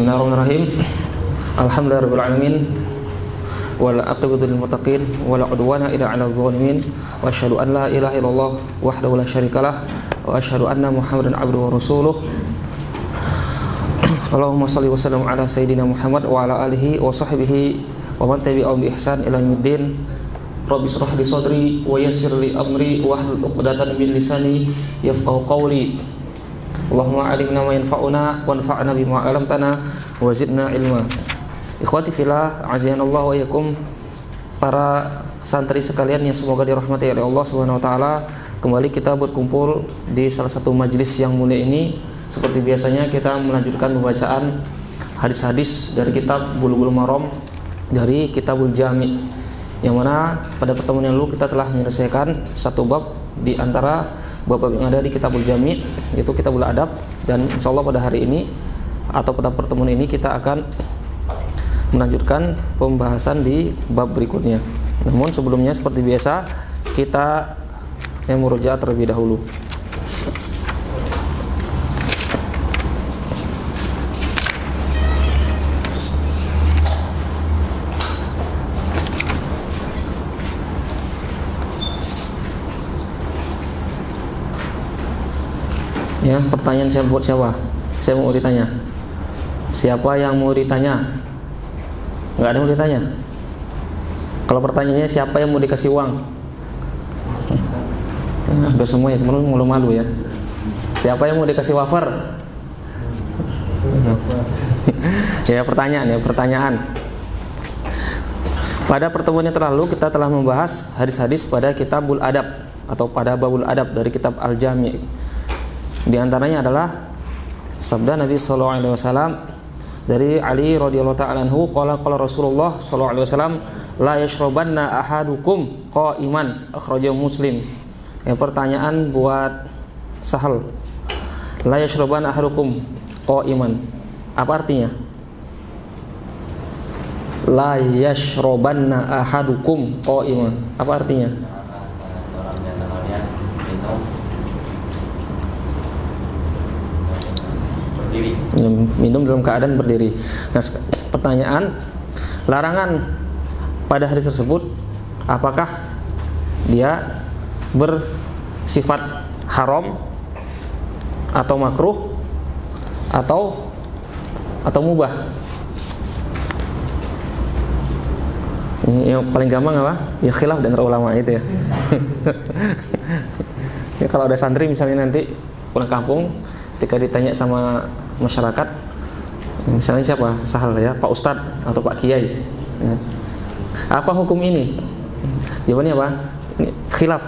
Bismillahirrahmanirrahim. Alhamdulillahirabbil alamin. Wal aqibatu lil muttaqin wala udwana illa 'alal zalimin. Wa asyhadu an la ilaha illallah wahdahu la syarikalah wa asyhadu anna Muhammadan 'abduhu wa rasuluh. Allahumma shalli wa sallim ala sayidina Muhammad wa ala alihi wa sahbihi wa man tabi'ahum bi ihsan ila yaumiddin. Rabbi shrah li sadri wa yassir li amri wahlul 'uqdatam min lisani yafqahu qawli. Allahumma 'allimna ma yanfa'una wanfa'na bima 'allamtana wa zidna ilma. Ikhwati fillah, azianallahu wa iyyakum, para santri sekalian yang semoga dirahmati oleh Allah Subhanahu wa taala. Kembali kita berkumpul di salah satu majelis yang mulia ini. Seperti biasanya kita melanjutkan pembacaan hadis-hadis dari kitab Bulughul Maram dari Kitabul Jami', yang mana pada pertemuan yang lalu kita telah menyelesaikan satu bab di antara bab-bab yang ada di Kitabul Jami', yaitu Kitabul Adab. Dan insyaallah pada hari ini atau pada pertemuan ini kita akan melanjutkan pembahasan di bab berikutnya. Namun sebelumnya seperti biasa kita yang murojaah terlebih dahulu. Ya, pertanyaan saya buat siapa? Saya mau ditanya. Siapa yang mau ditanya? Enggak ada yang mau ditanya. Kalau pertanyaannya siapa yang mau dikasih uang? Hampir semuanya, sebenarnya malu-malu ya. Siapa yang mau dikasih wafer? Ya, pertanyaan. Pada pertemuan yang terlalu kita telah membahas hadis-hadis pada Kitabul Adab atau pada Babul Adab dari kitab Al-Jami'. Di antaranya adalah sabda Nabi sallallahu alaihi wasallam dari Ali radhiyallahu ta'ala anhu, qala Rasulullah sallallahu alaihi wasallam, la yashrabanna ahadukum qa'iman, akhrajahu Muslim. Yang pertanyaan buat Sahal. La yashrabanna ahadukum qa'iman. Apa artinya? La yashrabanna ahadukum qa'iman. Apa artinya? Minum dalam keadaan berdiri. Nah, pertanyaan, larangan pada hadis tersebut apakah dia bersifat haram atau makruh atau mubah? Yang paling gampang apa? Ya khilaf dan ulama itu ya. Ya, kalau ada santri misalnya nanti pulang kampung, ketika ditanya sama masyarakat, misalnya siapa? Sahal ya, Pak Ustadz atau Pak Kiai ya. Apa hukum ini? Jawabannya apa? Ini khilaf.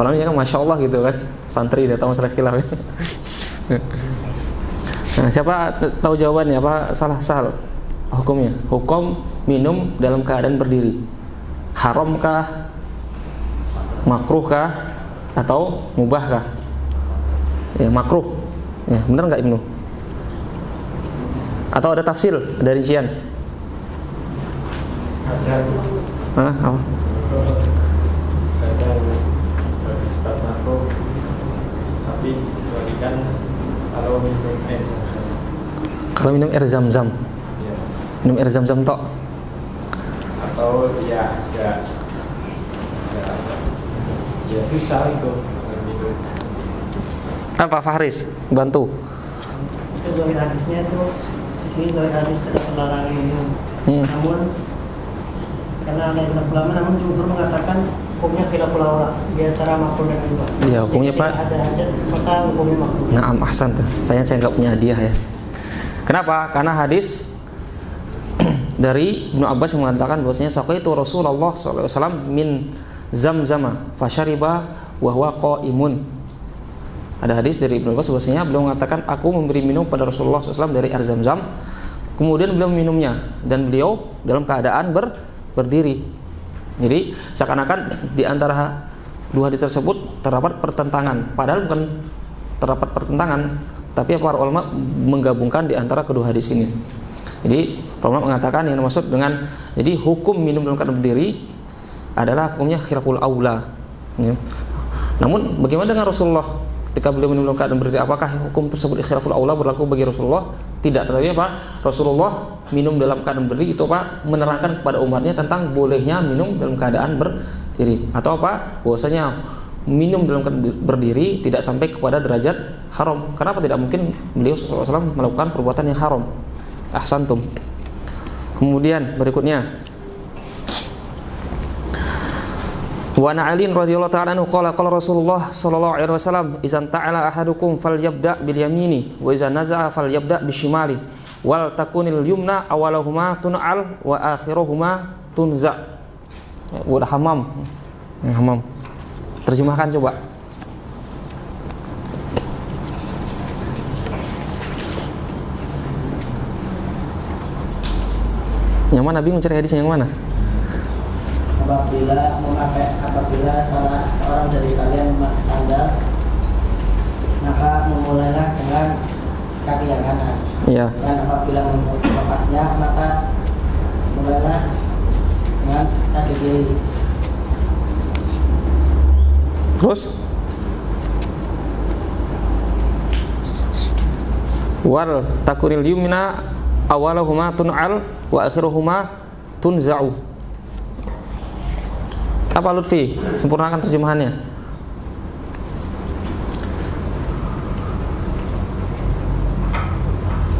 Kalau kan Masya Allah gitu kan, santri dia tahu masalah khilaf ya. Nah, siapa tahu jawabannya? Apa salah Sahal? Hukumnya, hukum minum dalam keadaan berdiri, haramkah, makruhkah, atau mubahkah? Ya, makruh. Ya, benar nggak Ibnu? Atau ada tafsir dari Jian? Ada. Apa? Ada bersifat makruh, tapi kecualikan kalau minum air zam-zam. Kalau minum air zam-zam? Ya. Minum air zam-zam tok? Atau ya susah itu minum. Pak Fahris, bantu. Itu dari hadisnya itu, di sini dari hadis tidak terlarang minum. Namun karena ada yang ulama, namun jumhur mengatakan hukumnya khilaful aula di antara makruh dan mubah. Iya, hukumnya Pak. Ada hajat maka hukumnya makruh. Naam, ahsan tuh. Saya nggak punya hadiah ya. Kenapa? Karena hadis dari Ibnu Abbas yang mengatakan bahwasanya saqaitu Rasulullah sallallahu alaihi wasallam min zamzama fasyariba wa huwa qaimun. Ada hadis dari Ibnu Abbas bahwasanya beliau mengatakan, aku memberi minum pada Rasulullah SAW dari air zam-zam, kemudian beliau minumnya dan beliau dalam keadaan berdiri. Jadi seakan-akan di antara dua hadis tersebut terdapat pertentangan, padahal bukan terdapat pertentangan, tapi para ulama menggabungkan di antara kedua hadis ini. Jadi para ulama mengatakan yang dimaksud dengan jadi hukum minum dalam keadaan berdiri adalah hukumnya khilaful aula. Namun bagaimana dengan Rasulullah ketika beliau minum dalam keadaan berdiri, apakah hukum tersebut khilaful aula berlaku bagi Rasulullah? Tidak, tetapi apa? Rasulullah minum dalam keadaan berdiri itu apa? Menerangkan kepada umatnya tentang bolehnya minum dalam keadaan berdiri, atau apa? Bahwasanya minum dalam keadaan berdiri tidak sampai kepada derajat haram. Kenapa tidak mungkin beliau SAW melakukan perbuatan yang haram? Ahsantum. Kemudian berikutnya, wa an Ali radhiyallahu ta'ala anhu qala qala Rasulullah sallallahu alaihi wasallam idzan ta'ala ahadukum falyabda bil yamini wa idza naza'a falyabda bisyimali wal takunil yumna awalahuma tun'al wa akhiruhuma tunza. Udah hamam. Hamam. Terjemahkan coba. Yang mana, bingung cari hadisnya yang mana? Apabila salah seorang dari kalian memakai sandal, maka memulailah dengan kaki yang kanan. Iya. Dan apabila melepasnya, maka mulailah dengan kaki kiri. Terus wal takunil yumna awalahuma tun'al wa akhiruhuma tunza'u. Apa Lutfi? Sempurnakan terjemahannya.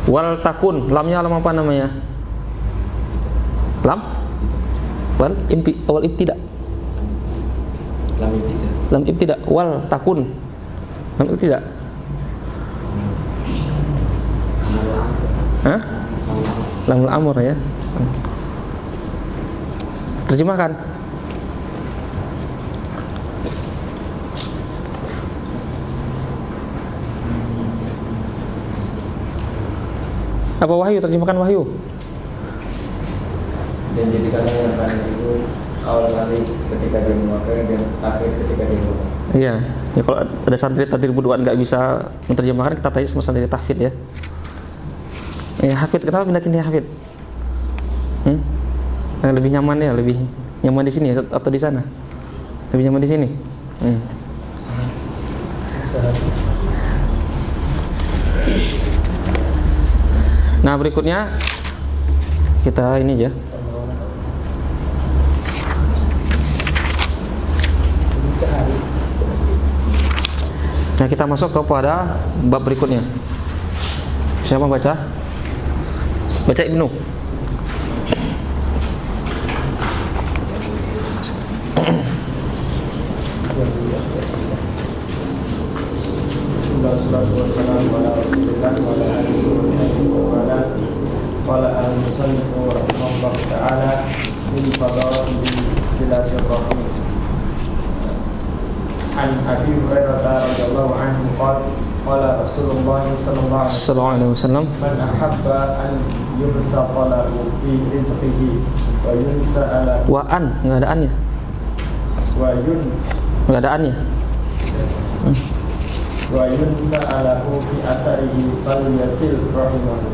Wal takun, lamnya lam apa namanya? Lam? Wal ibtida. Lam ibtida. Wal takun. Lam ibtida. Hah? Lamul amr ya. Terjemahkan. Apa Wahyu? Terjemahkan Wahyu. Dan jadikanlah yang kanan itu awal kali ketika dia memakai dan akhir ketika dia memakai. Iya. Ya, kalau ada santri tadbir buduan nggak bisa menerjemahkan, kita tanya sama santri tahfidz ya. Ya hafid, kenapa pindahin dia hafid? Lebih nyaman ya, lebih nyaman di sini atau di sana? Lebih nyaman di sini. Nah berikutnya kita ini ya. Nah kita masuk kepada bab berikutnya. Siapa baca? Baca Ibnu. Wassalamualaikum warahmatullahi wabarakatuh. Qala al-musannif rahimahullah ta'ala min fadail silaturrahim. An Abi Hurairah radhiyallahu anhu qala Rasulullah sallallahu alaihi wasallam man ahabba an yubsaqa lahu fi rizqihi wa yunsa'ala wa an, enggak ada an-nya. Enggak ada an-nya. Wa yunsa'alahu fi atharihi falyasil rahimahu.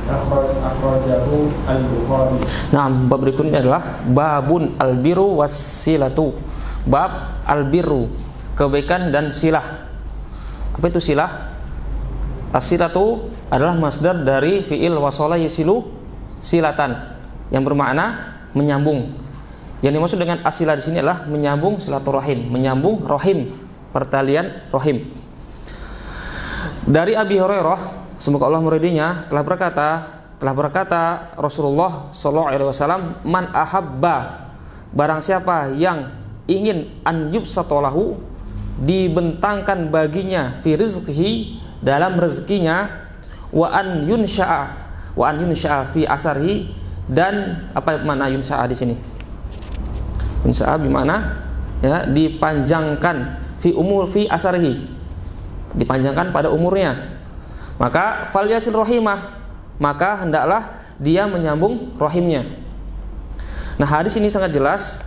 Akhrajahu al-Bukhari. Nah, bab berikutnya adalah babun al-birru was-silatu. Bab al-birru, kebaikan dan silah. Apa itu silah? As-silatu adalah masdar dari fi'il wasala yasilu silatan, yang bermakna menyambung. Yang dimaksud dengan asilah di sini adalah menyambung silaturahim, menyambung rahim, pertalian rahim. Dari Abi Hurairah, semoga Allah meridhinya, telah berkata Rasulullah sallallahu alaihi wasallam, man ahabba, barang siapa yang ingin an yubsatalahu, dibentangkan baginya fi rizqihi, dalam rezekinya, wa an yunsha'a fi asarihi, dan apa makna yunsha'a di sini? Yunsha'a bermakna ya dipanjangkan, fi asarihi, dipanjangkan pada umurnya. Maka falyasil rahimah, maka hendaklah dia menyambung rahimnya. Nah, hadis ini sangat jelas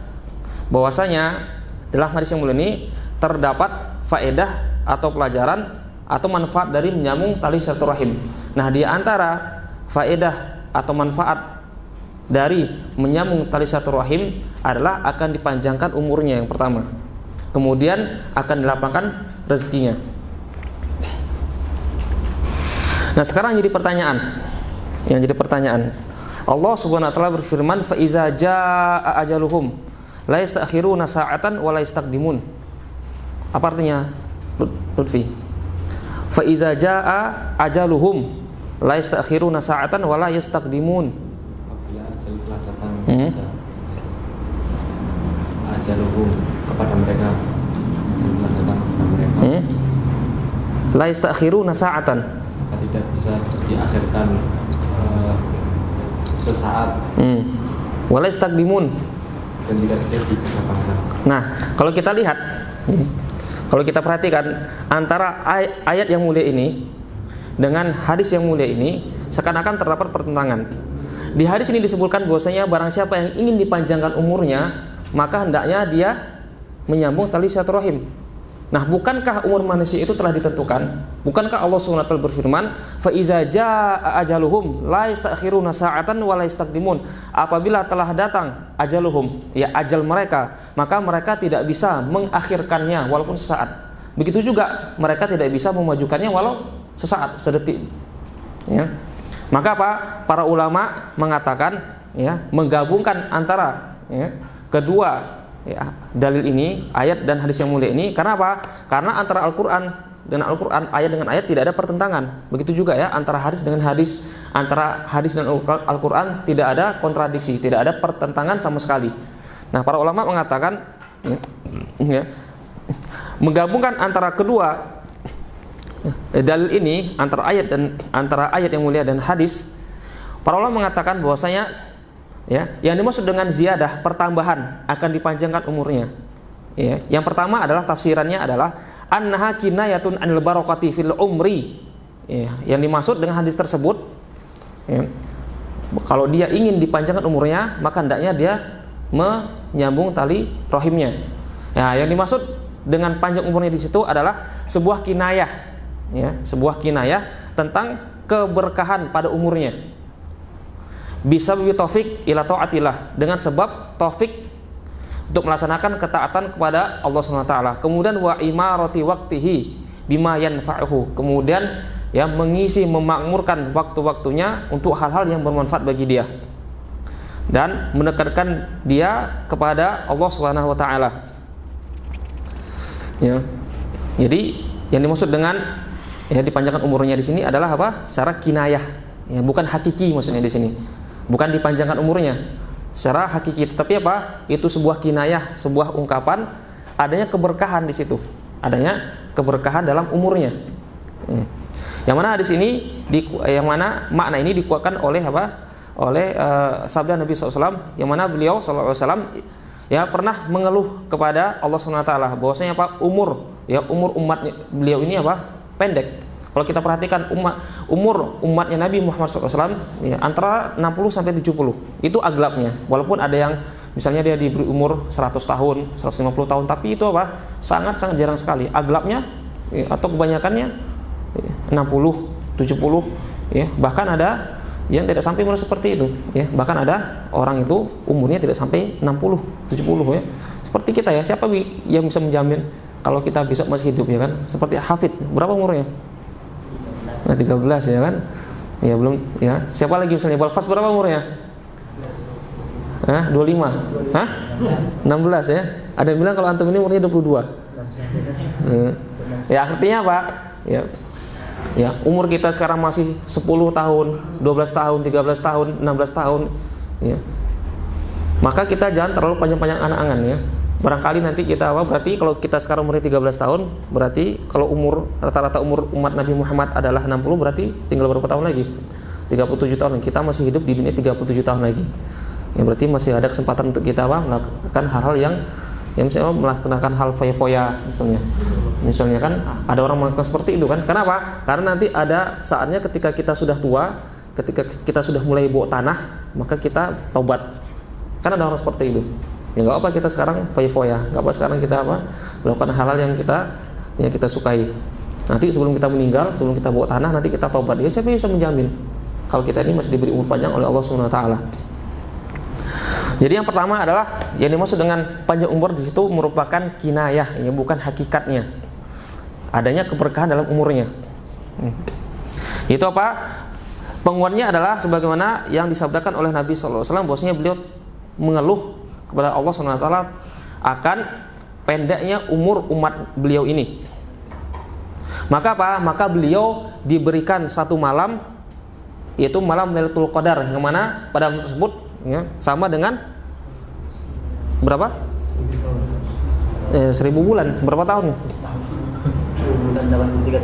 bahwasanya dalam hadis yang mulia ini terdapat faedah atau pelajaran atau manfaat dari menyambung tali silaturahim. Nah, di antara faedah atau manfaat dari menyambung tali silaturahim adalah akan dipanjangkan umurnya yang pertama. Kemudian akan dilapangkan rezekinya. Nah, sekarang jadi pertanyaan. Yang jadi pertanyaan. Allah Subhanahu wa taala berfirman, "Fa iza jaa ajaluhum la yastakhiruna sa'atan wa la yastaqdimun." Apa artinya? Lutfi. Fa iza jaa ajaluhum la yastakhiruna sa'atan wa la yastaqdimun. Apabila ajal telah datang ajaluhum kepada mereka, telah datang kepada mereka. La yastakhiruna sa'atan. Tidak bisa diakhirkan sesaat. Wa la yastaqdimun. Dan tidak bisa dikebangkan. Nah, kalau kita lihat, kalau kita perhatikan antara ayat yang mulia ini dengan hadis yang mulia ini seakan-akan terdapat pertentangan. Di hadis ini disebutkan bahwasanya barang siapa yang ingin dipanjangkan umurnya, maka hendaknya dia menyambung tali silaturahim. Nah, bukankah umur manusia itu telah ditentukan? Bukankah Allah SWT berfirman, "Fa iza jaa ajaluhum la yastakhiruna sa'atan wa la yastaqdimun." Apabila telah datang ajaluhum, ya ajal mereka, maka mereka tidak bisa mengakhirkannya walaupun sesaat. Begitu juga mereka tidak bisa memajukannya walau sesaat, sedetik. Ya. Maka apa? Para ulama mengatakan, ya, menggabungkan antara kedua dalil ini, ayat dan hadis yang mulia ini. Karena apa? Karena antara Al-Quran dengan Al-Quran, ayat dengan ayat tidak ada pertentangan. Begitu juga ya antara hadis dengan hadis, antara hadis dan Al-Quran tidak ada kontradiksi, tidak ada pertentangan sama sekali. Nah, para ulama mengatakan, menggabungkan antara kedua dalil ini, antara ayat yang mulia dan hadis, para ulama mengatakan bahwasanya yang dimaksud dengan ziyadah, pertambahan, akan dipanjangkan umurnya. Yang pertama adalah tafsirannya adalah annaha kinayatun anil barakati fil umri. Yang dimaksud dengan hadis tersebut, kalau dia ingin dipanjangkan umurnya, maka hendaknya dia menyambung tali rahimnya. Yang dimaksud dengan panjang umurnya di situ adalah sebuah kinayah, sebuah kinayah tentang keberkahan pada umurnya. Bisa bibi taufik ila taatillah, dengan sebab taufik untuk melaksanakan ketaatan kepada Allah SWT. Kemudian wa imarati waqtihi bima yanfa'uhu, kemudian mengisi, memakmurkan waktu-waktunya untuk hal-hal yang bermanfaat bagi dia dan mendekatkan dia kepada Allah SWT. Jadi yang dimaksud dengan dipanjangkan umurnya di sini adalah apa? Secara kinayah, bukan hakiki maksudnya di sini. Bukan dipanjangkan umurnya secara hakiki, tetapi apa? Itu sebuah kinayah, sebuah ungkapan adanya keberkahan di situ, adanya keberkahan dalam umurnya. Yang mana hadis ini, yang mana makna ini dikuatkan oleh apa? Oleh sabda Nabi SAW, yang mana beliau SAW pernah mengeluh kepada Allah SWT bahwasanya apa? Umur umat beliau ini apa? Pendek. Kalau kita perhatikan umur umatnya Nabi Muhammad SAW antara 60 sampai 70 itu aglabnya. Walaupun ada yang misalnya dia diberi umur 100 tahun, 150 tahun, tapi itu apa? Sangat-sangat jarang sekali. Aglabnya atau kebanyakannya 60, 70, bahkan ada yang tidak sampai umur seperti itu. Bahkan ada orang itu umurnya tidak sampai 60, 70 . Seperti kita siapa yang bisa menjamin kalau kita besok masih hidup kan? Seperti Hafidz, berapa umurnya? 13 kan? Belum Siapa lagi misalnya? Balfas berapa umurnya? 25. 16 ya. Ada yang bilang kalau antum ini umurnya 22. Artinya apa? Umur kita sekarang masih 10 tahun, 12 tahun, 13 tahun, 16 tahun. Maka kita jangan terlalu panjang-panjang angan-angan Barangkali nanti kita berarti kalau kita sekarang umurnya 13 tahun, berarti kalau rata-rata umur umat Nabi Muhammad adalah 60, berarti tinggal berapa tahun lagi? 37 tahun. Kita masih hidup di dunia 37 tahun lagi. Berarti masih ada kesempatan untuk kita melakukan hal-hal yang misalnya melakukan hal foya-foya misalnya kan ada orang melakukan seperti itu kan. Kenapa? Karena nanti ada saatnya ketika kita sudah tua, ketika kita sudah mulai bawa tanah, maka kita taubat. Kan ada orang seperti itu. Nggak apa kita sekarang foya-foya, nggak apa sekarang kita melakukan hal-hal yang kita sukai. Nanti sebelum kita meninggal, sebelum kita bawa tanah, nanti kita taubat. Siapa yang bisa menjamin kalau kita ini masih diberi umur panjang oleh Allah Subhanahu wa taala? Jadi yang pertama adalah yang dimaksud dengan panjang umur di situ merupakan kinayah, bukan hakikatnya. Adanya keberkahan dalam umurnya. Itu apa? Penguatnya adalah sebagaimana yang disabdakan oleh Nabi sallallahu alaihi wasallam, bahwasanya beliau mengeluh kepada Allah Subhanahu wa taala akan pendeknya umur umat beliau ini. Maka apa? Maka beliau diberikan satu malam, yaitu malam Lailatul Qadar, yang mana pada malam tersebut ya, sama dengan berapa? 1000 bulan. Berapa tahun?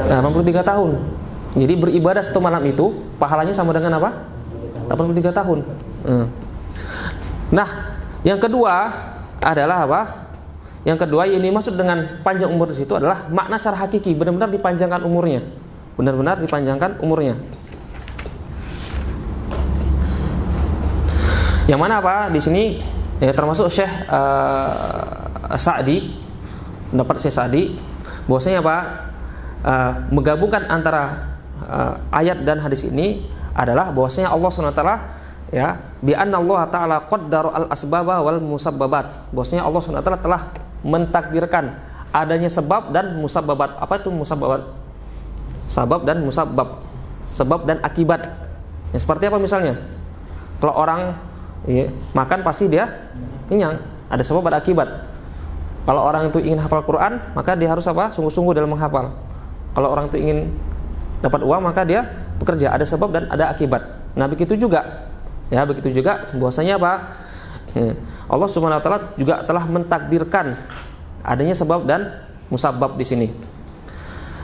83 tahun. Jadi beribadah satu malam itu pahalanya sama dengan apa? 83 tahun. Nah, yang kedua adalah apa? Yang kedua yang dimaksud dengan panjang umur di situ adalah makna secara hakiki, benar-benar dipanjangkan umurnya. Benar-benar dipanjangkan umurnya. Yang mana apa? Di sini ya, termasuk Syekh Sa'di, pendapat Syekh Sa'di, bahwasanya apa? Menggabungkan antara ayat dan hadis ini adalah bahwasanya Allah SWT ya, bi anna Allah Ta'ala qaddara al-asbaba wal musabbabat. Bahwasanya Allah SWT telah mentakdirkan adanya sebab dan musabbabat. Apa itu musabbabat? Sabab dan musabbab. Sebab dan akibat. Ya, seperti apa misalnya? Kalau orang ya, makan pasti dia kenyang, ada sebab ada akibat. Kalau orang itu ingin hafal Quran, maka dia harus apa? Sungguh-sungguh dalam menghafal. Kalau orang itu ingin dapat uang, maka dia bekerja, ada sebab dan ada akibat. Nah, begitu juga. Ya, begitu juga bahwasanya apa? Allah Subhanahu wa taala juga telah mentakdirkan adanya sebab dan musabbab di sini.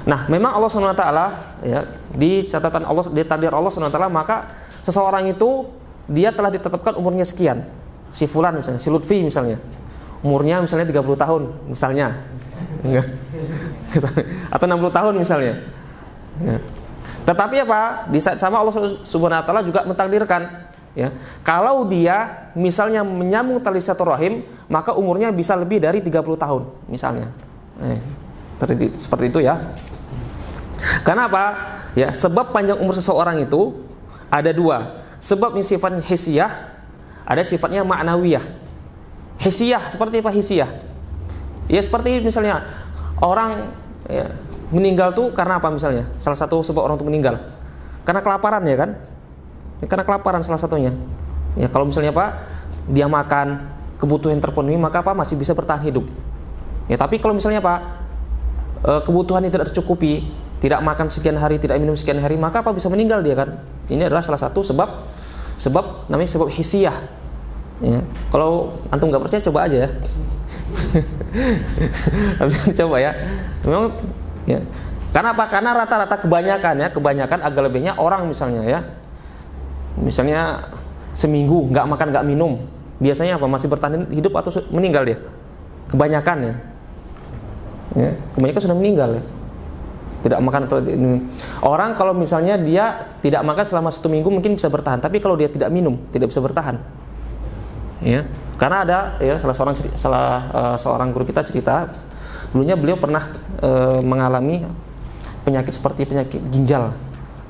Nah, memang Allah Subhanahu wa taala ya, di catatan Allah, di takdir Allah Subhanahu wa taala, maka seseorang itu dia telah ditetapkan umurnya sekian. Si fulan misalnya, si Lutfi misalnya, umurnya misalnya 30 tahun misalnya. Enggak. Atau 60 tahun misalnya. Ya. Tetapi apa? Di saat sama Allah Subhanahu wa taala juga mentakdirkan ya, kalau dia misalnya menyambung tali silaturahim, maka umurnya bisa lebih dari 30 tahun misalnya. Seperti itu ya. Karena apa? Ya, sebab panjang umur seseorang itu ada dua. Sebab yang sifatnya hissiyah, ada sifatnya ma'nawiyah. Hissiyah seperti apa hissiyah? Ya seperti misalnya orang ya, meninggal tuh karena apa misalnya? Salah satu sebab orang itu meninggal karena kelaparan ya kan? Karena kelaparan salah satunya. Ya kalau misalnya apa? Dia makan, kebutuhan terpenuhi, maka apa? Masih bisa bertahan hidup. Ya tapi kalau misalnya apa? Kebutuhan tidak tercukupi, tidak makan sekian hari, tidak minum sekian hari, maka apa? Bisa meninggal dia kan? Ini adalah salah satu sebab namanya sebab hissiyah. Ya. Kalau antum nggak percaya coba aja ya. Coba ya. Memang ya. Karena apa? Karena rata-rata kebanyakan agak lebihnya orang misalnya ya. Misalnya seminggu nggak makan nggak minum, biasanya apa? Masih bertahan hidup atau meninggal dia? Kebanyakan ya. Kebanyakan sudah meninggal ya. Tidak makan atau orang kalau misalnya dia tidak makan selama 1 minggu mungkin bisa bertahan, tapi kalau dia tidak minum tidak bisa bertahan. Ya, karena ada ya seorang guru kita cerita, dulunya beliau pernah mengalami penyakit seperti penyakit ginjal.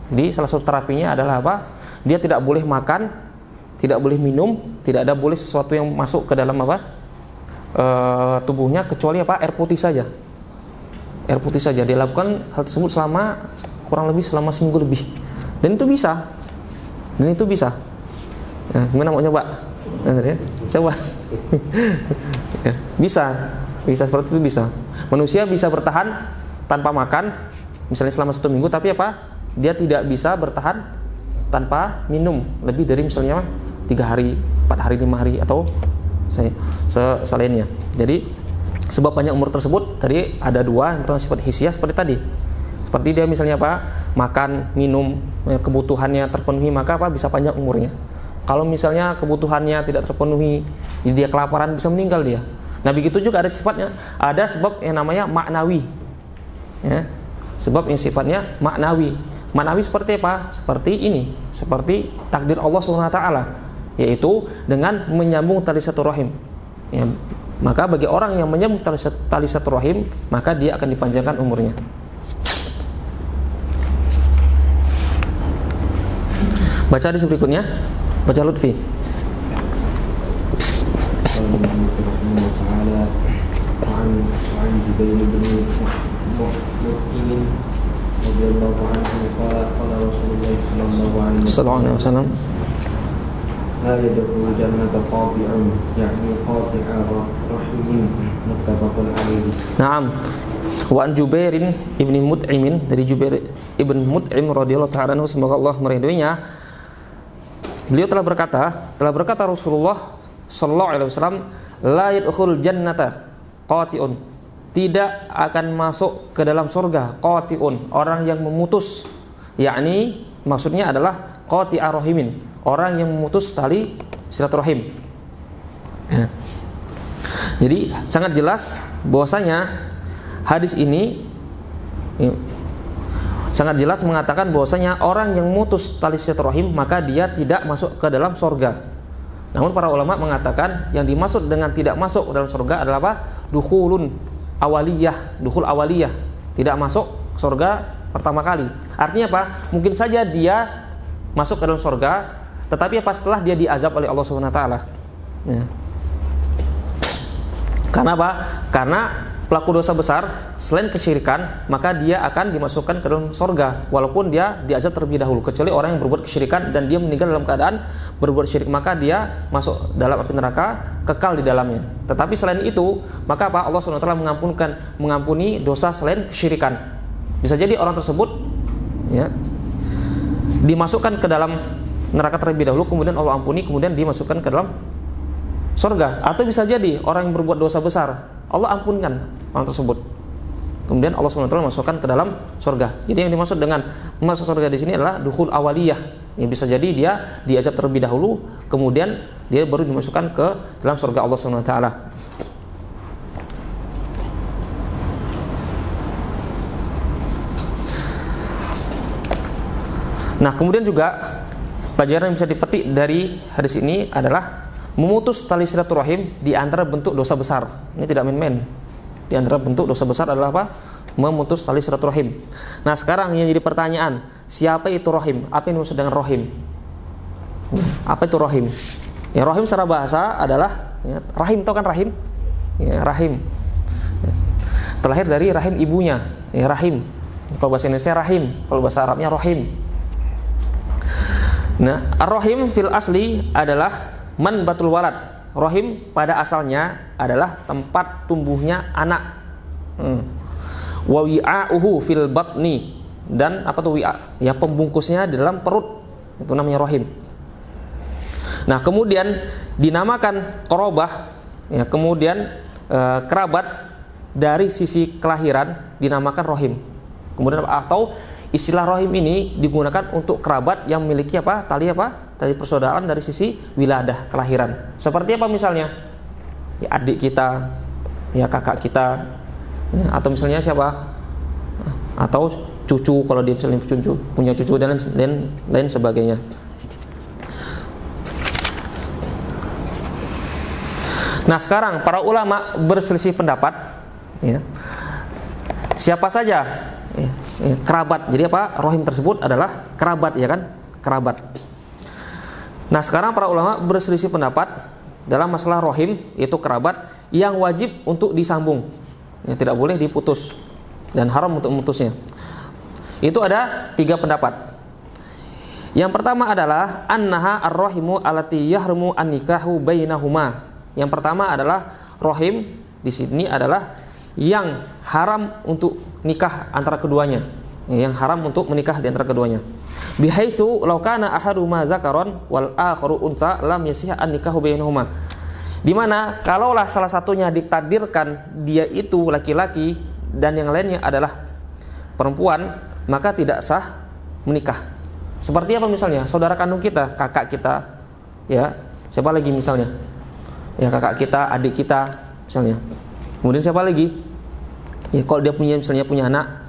Jadi salah satu terapinya adalah apa? Dia tidak boleh makan, tidak boleh minum, tidak ada boleh sesuatu yang masuk ke dalam apa? Tubuhnya kecuali apa? Air putih saja. Air putih saja. Dia lakukan hal tersebut selama kurang lebih selama seminggu lebih. Dan itu bisa. Nah, gimana mau nyoba? Coba. Ya, bisa seperti itu bisa. Manusia bisa bertahan tanpa makan, misalnya selama 1 minggu, tapi apa? Dia tidak bisa bertahan tanpa minum lebih dari misalnya 3 hari, 4 hari, 5 hari atau selainnya. Jadi sebab panjang umur tersebut tadi ada 2, yang pertama sifat hissiyah seperti tadi. Seperti dia misalnya apa? Makan, minum, kebutuhannya terpenuhi, maka apa? Bisa panjang umurnya. Kalau misalnya kebutuhannya tidak terpenuhi, dia kelaparan, bisa meninggal dia. Nah begitu juga ada sifatnya, ada sebab yang namanya maknawi. Ya, sebab yang sifatnya maknawi. Maknawi seperti apa? Seperti ini, seperti takdir Allah SWT, yaitu dengan menyambung tali silaturahim. Ya, maka bagi orang yang menyambung tali silaturahim, maka dia akan dipanjangkan umurnya. Baca hadis berikutnya. Baca Lutfi. sallallahu alaihi wasallam. La yadkhulu jannata qati'un ya'ni qati'a rahimin muttafaqun alaihi. Naam. Wa an Jubairin ibni Mut'imin, dari Jubair ibn Mut'im radhiyallahu ta'ala anhu, semoga Allah meridhoinya, beliau telah berkata Rasulullah sallallahu alaihi wasallam, la yadkhul jannata qati'un, tidak akan masuk ke dalam surga qati'un, orang yang memutus, yakni maksudnya adalah qati'a rahimin, orang yang memutus tali silaturahim. Ya. Jadi sangat jelas bahwasanya hadis ini sangat jelas mengatakan bahwasanya orang yang memutus tali silaturahim maka dia tidak masuk ke dalam surga. Namun para ulama mengatakan yang dimaksud dengan tidak masuk ke dalam surga adalah apa? Dukhul awaliyah, tidak masuk surga pertama kali. Artinya apa? Mungkin saja dia masuk ke dalam surga, tetapi apa setelah dia diazab oleh Allah Subhanahu wa taala. Ya. Karena apa? Karena pelaku dosa besar selain kesyirikan, maka dia akan dimasukkan ke dalam surga walaupun dia diazab terlebih dahulu, kecuali orang yang berbuat kesyirikan dan dia meninggal dalam keadaan berbuat syirik, maka dia masuk dalam api neraka, kekal di dalamnya. Tetapi selain itu, maka apa? Allah Subhanahu wa taala mengampuni dosa selain kesyirikan. Bisa jadi orang tersebut ya dimasukkan ke dalam neraka terlebih dahulu, kemudian Allah ampuni, kemudian dimasukkan ke dalam surga. Atau bisa jadi orang yang berbuat dosa besar, Allah ampunkan orang tersebut, kemudian Allah SWT masukkan ke dalam surga. Jadi yang dimaksud dengan masuk surga di sini adalah dukhul awaliyah. Yang bisa jadi dia diazab terlebih dahulu, kemudian dia baru dimasukkan ke dalam surga Allah SWT. Nah, kemudian juga pelajaran yang bisa dipetik dari hadis ini adalah memutus tali silaturahim di antara bentuk dosa besar. Ini tidak main-main. Di antara bentuk dosa besar adalah apa? Memutus tali silaturahim. Nah, sekarang yang jadi pertanyaan, siapa itu rahim? Apa yang dimaksud dengan rahim? Apa itu rahim? Ya, rahim secara bahasa adalah ya, rahim, tahu kan rahim? Ya, rahim. Ya. Terlahir dari rahim ibunya, ya, rahim. Kalau bahasa Indonesia rahim, kalau bahasa Arabnya rahim. Nah, ar-rahim fil asli adalah manbatul walad. Rahim pada asalnya adalah tempat tumbuhnya anak. Wa wi'a'uhu fil batni, dan apa tuh wi'a? Ya, pembungkusnya di dalam perut. Itu namanya rahim. Nah, kemudian dinamakan qarabah, ya, kemudian kerabat dari sisi kelahiran dinamakan rahim. Kemudian atau istilah rahim ini digunakan untuk kerabat yang memiliki apa? Tali persaudaraan dari sisi wiladah, kelahiran. Seperti apa misalnya? Ya, adik kita, ya kakak kita, ya, atau misalnya siapa? Atau cucu kalau dia misalnya punya cucu dan lain sebagainya. Nah, sekarang para ulama berselisih pendapat, ya. Siapa saja kerabat. Jadi apa? Rahim tersebut adalah kerabat, ya kan? Kerabat. Nah, sekarang para ulama berselisih pendapat dalam masalah rahim, yaitu kerabat yang wajib untuk disambung, yang tidak boleh diputus dan haram untuk memutusnya. Itu ada 3 pendapat. Yang pertama adalah annaha ar-rahimu allati yahrumu an-nikahu bainahuma. Yang pertama adalah rahim di sini adalah yang haram untuk nikah antara keduanya, yang haram untuk menikah di antara keduanya. Bihaitsu law kana ahaduma zakaron wal akharu unsa lam yasih an-nikahu bainahuma. Di mana kalaulah salah satunya ditakdirkan dia itu laki-laki dan yang lainnya adalah perempuan, maka tidak sah menikah. Seperti apa misalnya? Saudara kandung kita, kakak kita, ya, siapa lagi misalnya? Ya, kakak kita, adik kita misalnya. Kemudian siapa lagi? Ya, kalau dia misalnya punya anak,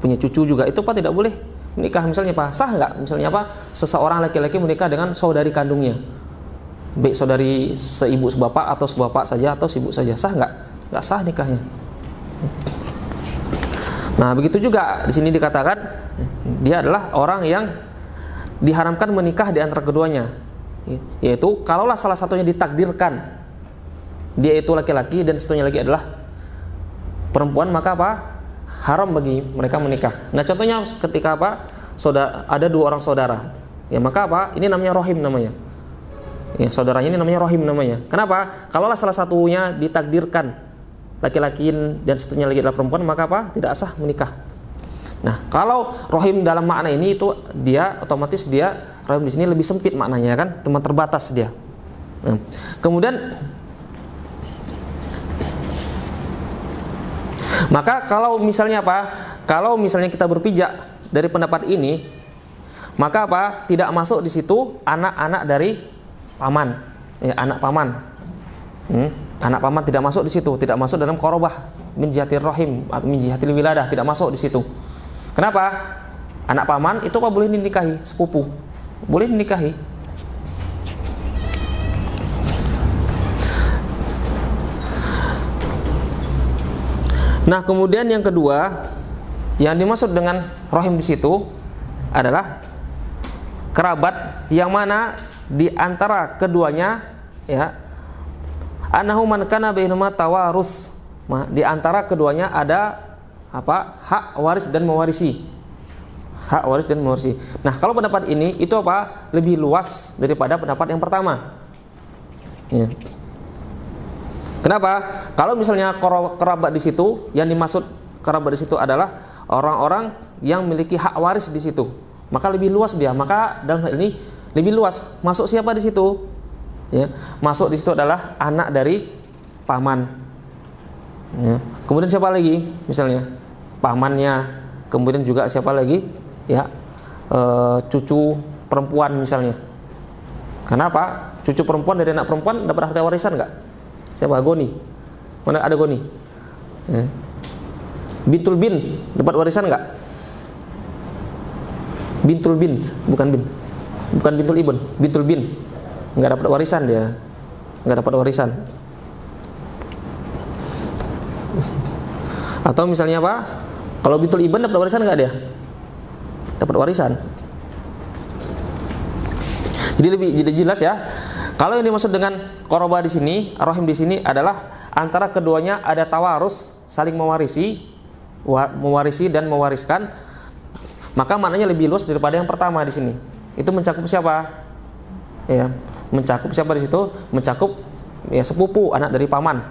punya cucu juga, itu Pak tidak boleh menikah misalnya Pak. Sah nggak misalnya Pak seseorang laki-laki menikah dengan saudari kandungnya, baik saudari seibu sebapak atau sebapak saja atau seibu saja, sah nggak? Nggak sah nikahnya. Nah, begitu juga di sini dikatakan dia adalah orang yang diharamkan menikah di antara keduanya, yaitu kalaulah salah satunya ditakdirkan dia itu laki-laki dan satunya lagi adalah perempuan, maka apa? Haram bagi mereka menikah. Nah, contohnya ketika apa? Ada 2 orang saudara, ya maka apa? Ini namanya rahim namanya. Ya, saudaranya ini namanya rahim namanya. Kenapa? Kalaulah salah satunya ditakdirkan laki-laki dan satunya lagi adalah perempuan, maka apa? Tidak sah menikah. Nah, kalau rahim dalam makna ini itu dia otomatis dia rahim di sini lebih sempit maknanya kan, teman terbatas dia. Nah, kemudian maka kalau misalnya apa? Kalau misalnya kita berpijak dari pendapat ini, maka apa? Tidak masuk di situ anak-anak dari paman, ya, anak paman. Anak paman tidak masuk di situ, tidak masuk dalam qorobah min jihatir rahim atau min jihatil wiladah, tidak masuk di situ. Kenapa? Anak paman itu apa boleh dinikahi? Sepupu boleh dinikahi. Nah, kemudian yang kedua, yang dimaksud dengan rahim di situ adalah kerabat yang mana di antara keduanya, ya, annahu man kana bainahuma tawarus, di antara keduanya ada apa? Hak waris dan mewarisi. Hak waris dan mewarisi. Nah, kalau pendapat ini itu apa? Lebih luas daripada pendapat yang pertama. Ya. Kenapa? Kalau misalnya kerabat di situ, yang dimaksud kerabat di situ adalah orang-orang yang memiliki hak waris di situ, maka lebih luas dia. Maka dalam hal ini lebih luas. Masuk siapa di situ? Ya, masuk di situ adalah anak dari paman. Ya. Kemudian siapa lagi? Misalnya pamannya. Kemudian juga siapa lagi? Ya, cucu perempuan misalnya. Kenapa? Cucu perempuan dari anak perempuan dapat harta warisan nggak? Siapa? Goni. Mana ada Goni? Ya. Bintul bin dapat warisan nggak? Bintul bin, bukan bin, bukan bintul ibn, bintul bin nggak dapat warisan dia, nggak dapat warisan. Atau misalnya apa? Kalau bintul ibn dapat warisan nggak dia? Dapat warisan. Jadi lebih jelas ya. Kalau yang dimaksud dengan qorobah di sini, rahim di sini adalah antara keduanya ada tawarus, saling mewarisi dan mewariskan. Maka maknanya lebih luas daripada yang pertama di sini. Itu mencakup siapa? Ya, mencakup siapa di situ? Mencakup ya sepupu, anak dari paman.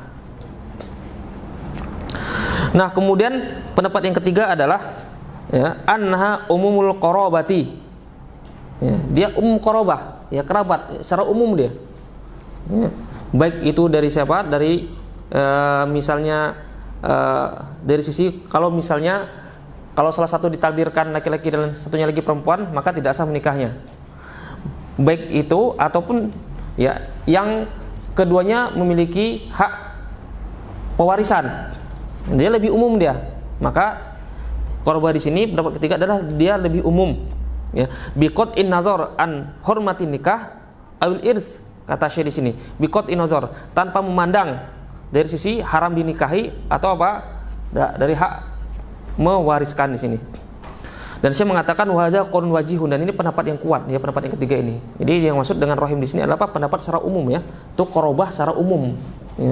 Nah, kemudian pendapat yang ketiga adalah ya anha umumul qorobati. Ya, dia umum qorobah, ya kerabat secara umum dia. Ya, baik itu dari siapa? Dari misalnya dari sisi kalau misalnya kalau salah satu ditakdirkan laki-laki dan satunya lagi perempuan, maka tidak sah menikahnya. Baik itu ataupun ya yang keduanya memiliki hak pewarisan. Dia lebih umum dia. Maka qorobah di sini pendapat ketiga adalah dia lebih umum. Ya, biqat in nazar an hormatin nikah awil irs, kata Syekh di sini. Biqat in nazar, tanpa memandang dari sisi haram dinikahi atau apa? Dari hak mewariskan di sini. Dan Syekh mengatakan wahada qaulun wajihun, dan ini pendapat yang kuat ya, pendapat yang ketiga ini. Jadi yang maksud dengan rahim di sini adalah apa? Pendapat secara umum ya. Itu qorobah secara umum. Ya.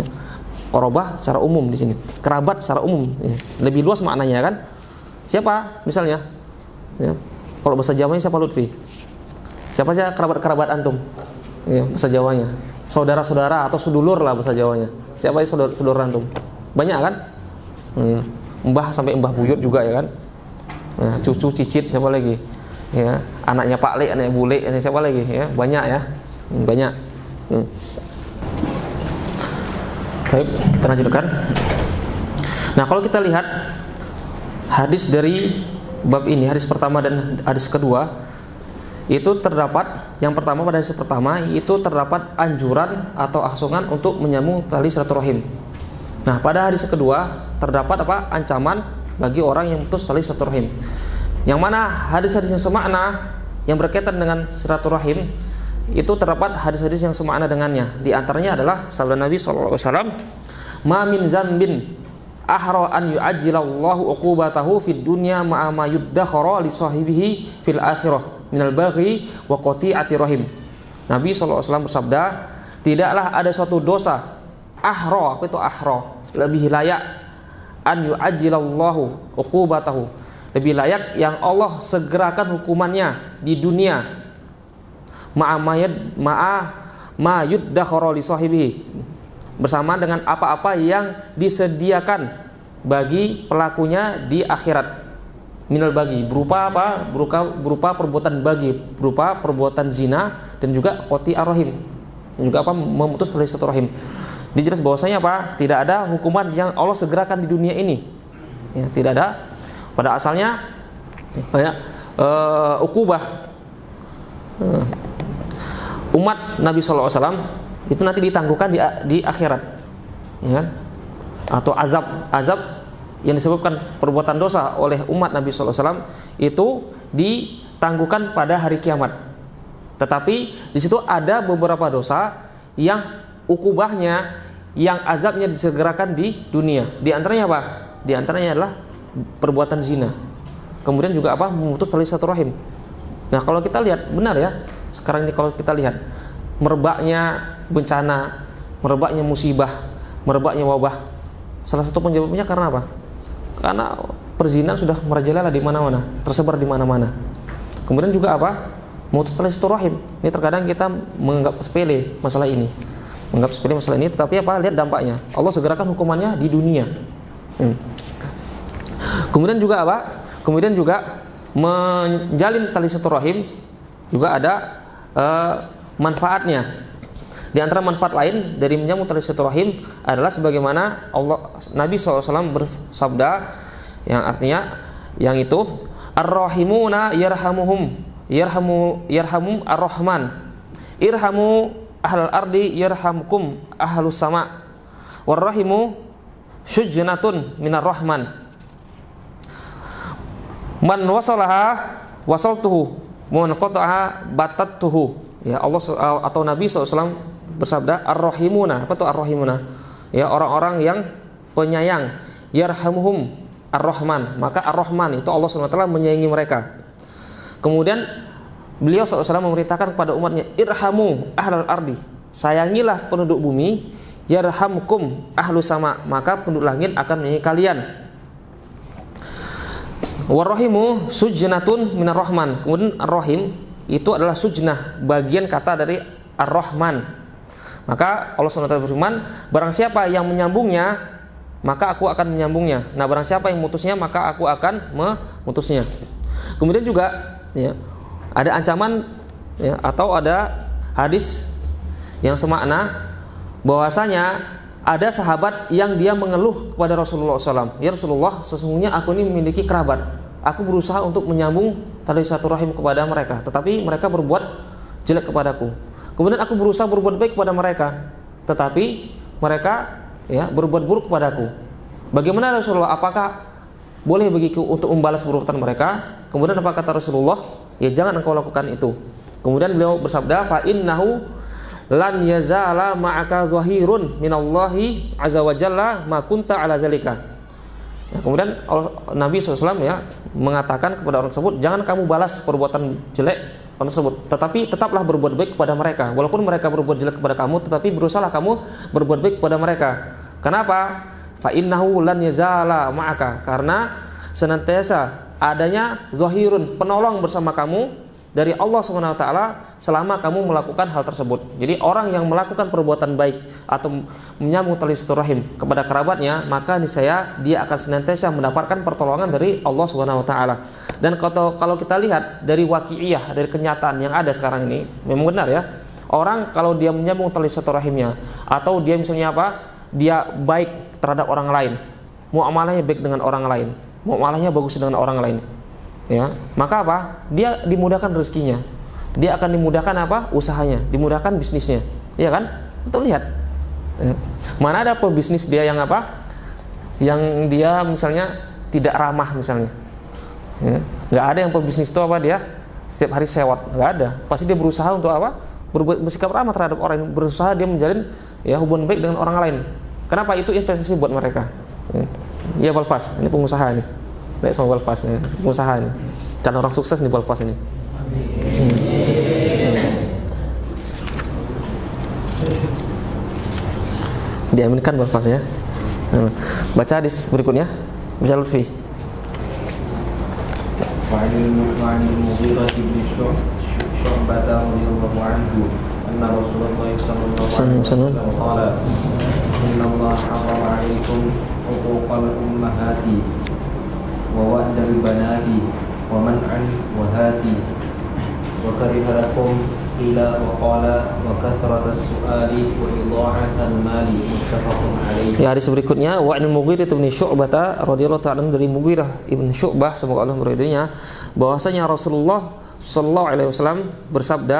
Qorobah secara umum di sini. Kerabat secara umum. Ya. Lebih luas maknanya kan. Siapa misalnya? Ya. Kalau bahasa Jawanya siapa Lutfi? Siapa saja kerabat-kerabat antum? Ya, bahasa Jawanya. Saudara-saudara atau sedulur lah bahasa Jawanya. Siapa ya saudara antum? Banyak kan? Ya. Mbah sampai mbah buyut juga ya kan? Ya, cucu, cicit, siapa lagi? Ya, anaknya Pak Le, anaknya Bule, anaknya siapa lagi? Ya, banyak ya. Banyak. Baik, kita lanjutkan. Nah, kalau kita lihat hadis dari bab ini, hadis pertama dan hadis kedua, itu terdapat yang pertama, pada hadis pertama itu terdapat anjuran atau ahsungan untuk menyambung tali silaturahim. Nah, pada hadis kedua terdapat apa? Ancaman bagi orang yang putus tali silaturahim. Yang mana hadis-hadis yang semakna yang berkaitan dengan silaturahim itu terdapat hadis-hadis yang semakna dengannya. Di antaranya adalah sabda Nabi SAW, "Ma min zambin ahra an yu'ajjilallahu uqubatahu fid dunya ma'a ma yuddakhara li sahibihi fil akhirah minal baghi wa qati'ati rahim." Nabi SAW bersabda, tidaklah ada suatu dosa ahra, apa itu ahra? Lebih layak an yu'ajjilallahu uqubatahu, lebih layak yang Allah segerakan hukumannya di dunia ma yuddakhara li sahibihi, bersama dengan apa-apa yang disediakan bagi pelakunya di akhirat. Minal bagi, berupa apa? Berupa perbuatan bagi, berupa perbuatan zina dan juga qati ar-rahim, juga apa? Memutus tali silaturahim. Dijelas bahwasanya apa? Tidak ada hukuman yang Allah segerakan di dunia ini. Ya, tidak ada. Pada asalnya ukubah umat Nabi SAW itu nanti ditangguhkan di akhirat, ya kan? Atau azab yang disebabkan perbuatan dosa oleh umat Nabi SAW itu ditangguhkan pada hari kiamat. Tetapi di situ ada beberapa dosa yang ukubahnya, yang azabnya disegerakan di dunia. Di antaranya apa? Di antaranya adalah perbuatan zina. Kemudian juga apa? Memutus tali silaturahim. Nah, kalau kita lihat benar ya, sekarang ini kalau kita lihat merebaknya bencana, merebaknya musibah, merebaknya wabah, salah satu penyebabnya karena apa? Karena perzinahan sudah merajalela di mana-mana, tersebar di mana-mana. Kemudian juga apa? Memutus tali silaturahim. Ini terkadang kita menganggap sepele masalah ini, tetapi apa? Lihat dampaknya. Allah segerakan hukumannya di dunia. Kemudian juga apa? Kemudian juga menjalin tali silaturahim juga ada manfaatnya. Di antara manfaat lain dari menyambung tali silaturahim adalah sebagaimana Nabi SAW bersabda, yang artinya yang itu ar-rahimuna yarhamu ar-rahman, irhamu ahlal ardi yarhamkum ahlus sama, warrahimu syujnatun minar rahman, man wasalaha wasaltuhu, man qata'aha batattuhu. Ya, Allah atau Nabi SAW bersabda ar-rahimuna. Apa itu ar-rahimuna? Ya, orang-orang yang penyayang. Yarhamuhum ar-rahman. Maka ar-rahman itu Allah SWT menyayangi mereka. Kemudian beliau SAW memerintahkan kepada umatnya, irhamu ahlal ardi, sayangilah penduduk bumi, yarhamkum ahlus sama, maka penduduk langit akan menyayangi kalian. Warrahimu sujnatun minar rahman. Kemudian ar-rahim itu adalah sujnah, bagian kata dari ar-rahman. Maka Allah SWT berfirman, barang siapa yang menyambungnya, maka aku akan menyambungnya. Nah, barang siapa yang memutusnya, maka aku akan memutusnya. Kemudian juga ya, ada ancaman ya, atau ada hadis yang semakna bahwasanya ada sahabat yang dia mengeluh kepada Rasulullah SAW, ya Rasulullah, sesungguhnya aku ini memiliki kerabat, aku berusaha untuk menyambung tali silaturahim kepada mereka, tetapi mereka berbuat jelek kepadaku. Kemudian aku berusaha berbuat baik kepada mereka, tetapi mereka ya berbuat buruk kepadaku. Bagaimana Rasulullah? Apakah boleh bagiku untuk membalas perbuatan mereka? Kemudian apa kata Rasulullah? Ya, jangan engkau lakukan itu. Kemudian beliau bersabda, fa innahu lan yazala ma'aka zahirun minallahi azza wa jalla ma kunta ala zalika. Nah, kemudian Nabi SAW ya mengatakan kepada orang tersebut, jangan kamu balas perbuatan jelek orang tersebut, tetapi tetaplah berbuat baik kepada mereka. Walaupun mereka berbuat jelek kepada kamu, tetapi berusahalah kamu berbuat baik kepada mereka. Kenapa? Fa innahu lan yazala ma'aka, karena senantiasa adanya zahirun, penolong bersama kamu dari Allah SWT selama kamu melakukan hal tersebut. Jadi orang yang melakukan perbuatan baik atau menyambung tali silaturahim kepada kerabatnya, maka niscaya dia akan senantiasa mendapatkan pertolongan dari Allah SWT. Dan kalau kita lihat dari waqi'iyah, dari kenyataan yang ada sekarang ini, memang benar ya, orang kalau dia menyambung tali silaturahimnya atau dia misalnya apa, dia baik terhadap orang lain, muamalahnya baik dengan orang lain, muamalahnya bagus dengan orang lain, ya, maka apa? Dia dimudahkan rezekinya, dia akan dimudahkan apa? Usahanya, dimudahkan bisnisnya, ya kan? Betul, lihat, ya. Mana ada pebisnis dia yang apa? Yang dia misalnya tidak ramah misalnya, ya. Nggak ada yang pebisnis itu apa, dia setiap hari sewot, nggak ada. Pasti dia berusaha untuk apa? Bersikap ramah terhadap orang, berusaha dia menjalin ya hubungan baik dengan orang lain. Kenapa? Itu investasi buat mereka. Ya, Balfas, ini pengusaha nih. Baik sama Balfas, ya. Pengusaha nih. Calon orang sukses nih Balfas ini. Diaminkan Balfas ya. Baca hadis berikutnya. Bisa Lutfi. شعبة رضي الله عنه أن رسول الله صلى الله عليه وسلم قال إن الله حرم عليكم حقوق الأمهات ووأد البنات ومنعا وهاتي وكره لكم قيل وقال وكثرة السؤال وإضاعة المال متفق عليه. Ya, hadis berikutnya wa an Mughirah bin Syu'bah radhiyallahu ta'ala dari Mughirah ibn Syu'bah semoga Allah meridhoinya bahwasanya Rasulullah sallallahu alaihi wasallam bersabda,